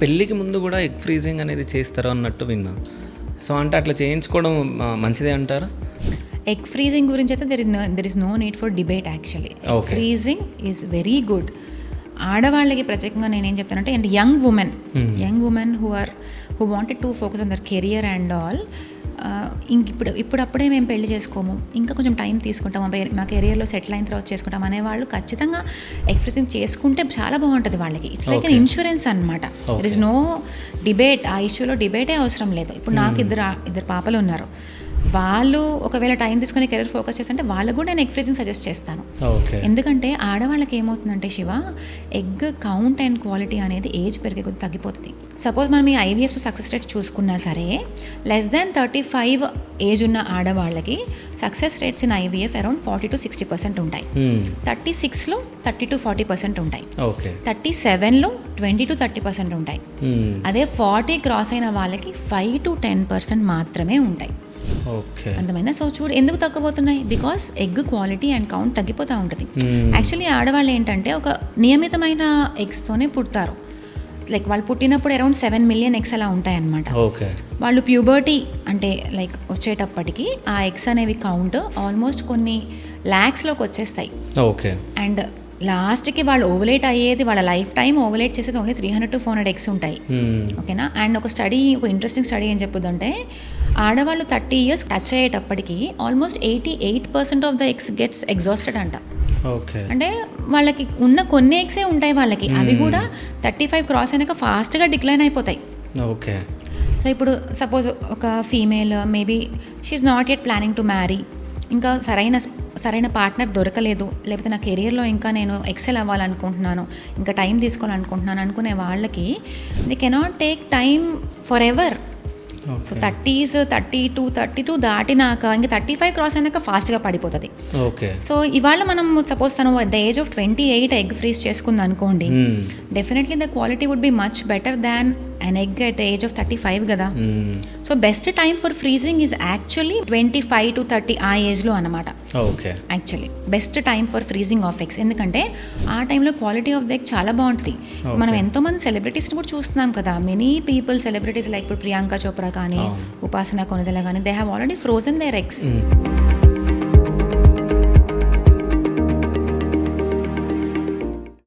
పెళ్ళికి ముందు కూడా ఎగ్ ఫ్రీజింగ్ అనేది చేస్తారు అన్నట్టు విన్నా. సో అంటే అట్లా చేయించుకోవడం మంచిదే అంటారా? ఎగ్ ఫ్రీజింగ్ గురించి అయితే there is no need for debate actually. Egg freezing is very good. ఆడవాళ్ళకి ప్రత్యేకంగా నేనేం చెప్తానంటే, and young women who wanted to focus on their career and all, ఇప్పుడప్పుడే మేము పెళ్లి చేసుకోము, ఇంకా కొంచెం టైం తీసుకుంటాం, మా కెరియర్లో సెటిల్ అయిన తర్వాత చేసుకుంటాం అనేవాళ్ళు ఖచ్చితంగా ఎగ్ ఫ్రీజింగ్ చేసుకుంటే చాలా బాగుంటుంది వాళ్ళకి. ఇట్స్ లైక్ అన్ ఇన్సూరెన్స్ అనమాట. There is no debate. ఆ ఇష్యూలో డిబేటే అవసరం లేదు. ఇప్పుడు నాకు ఇద్దరు పాపలు ఉన్నారు. వాళ్ళు ఒకవేళ టైం తీసుకుని కెరీర్ ఫోకస్ చేస్తుంటే వాళ్ళకు కూడా నేను ఎగ్ ఫ్రీజింగ్ సజెస్ట్ చేస్తాను. ఎందుకంటే ఆడవాళ్ళకి ఏమవుతుందంటే Shiva, egg count and quality అనేది ఏజ్ పెరిగే కొద్ది తగ్గిపోతుంది. సపోజ్ మనం ఈ ఐవీఎఫ్ సక్సెస్ రేట్ చూసుకున్నా సరే, లెస్ దాన్ 35 ఏజ్ ఉన్న ఆడవాళ్ళకి success rates in IVF around 40-60% ఉంటాయి. 36లో 30-40% ఉంటాయి. 37లో 20-30% ఉంటాయి. అదే 40 క్రాస్ అయిన వాళ్ళకి 5-10% మాత్రమే ఉంటాయి. అంతమైనా. సో చూడు ఎందుకు తగ్గిపోతున్నాయి, because egg quality and count తగ్గిపోతూ ఉంటుంది. యాక్చువల్లీ ఆడవాళ్ళు ఏంటంటే ఒక నియమితమైన ఎగ్స్తోనే పుడతారు. లైక్ వాళ్ళు పుట్టినప్పుడు అరౌండ్ 7 మిలియన్ ఎగ్స్ అలా ఉంటాయన్నమాట. వాళ్ళు ప్యూబర్టీ అంటే లైక్ వచ్చేటప్పటికి ఆ ఎగ్స్ అనేవి కౌంట్ ఆల్మోస్ట్ కొన్ని ల్యాక్స్లోకి వచ్చేస్తాయి. అండ్ లాస్ట్కి వాళ్ళు ఓవలేట్ అయ్యేది, వాళ్ళ లైఫ్ టైం ఓవలేట్ చేసేది ఓన్లీ 300-400 ఎగ్స్ ఉంటాయి. ఓకేనా. అండ్ ఒక ఇంట్రెస్టింగ్ స్టడీ ఏం చెప్పుదంటే, ఆడవాళ్ళు 30 years టచ్ అయ్యేటప్పటికి almost 88% of the eggs gets exhausted అంట. అంటే వాళ్ళకి ఉన్న కొన్ని ఎగ్సే ఉంటాయి వాళ్ళకి, అవి కూడా 35 క్రాస్ అయినాక ఫాస్ట్గా డిక్లైన్ అయిపోతాయి. సో ఇప్పుడు సపోజ్ ఒక female maybe she's not yet planning to marry, ఇంకా సరైన పార్ట్నర్ దొరకలేదు, లేకపోతే నా కెరియర్లో ఇంకా నేను ఎక్సెల్ అవ్వాలనుకుంటున్నాను, ఇంకా టైం తీసుకోవాలనుకుంటున్నాను అనుకునే వాళ్ళకి they cannot take time for ever. So 30s 32 దాటినాక ఇంకా 35 క్రాస్ అయినాక ఫాస్ట్గా పడిపోతుంది. సో ఇవాళ మనం సపోజ్ తను at the age of 28 egg freeze చేసుకుంది అనుకోండి, definitely the quality would be much better than an egg at the age of 35 కదా. So best time for freezing is actually 25-30 ఆ ఏజ్లో అనమాట. Actually best time for freezing of eggs. ఎందుకంటే ఆ టైంలో quality of the egg చాలా బాగుంటుంది. మనం ఎంతోమంది సెలబ్రిటీస్ని కూడా చూస్తున్నాం కదా, మెనీ పీపుల్ సెలబ్రిటీస్ లైక్ ఇప్పుడు ప్రియాంక చోప్రా కానీ, ఉపాసన కొనిదెల కానీ, they have already frozen their eggs.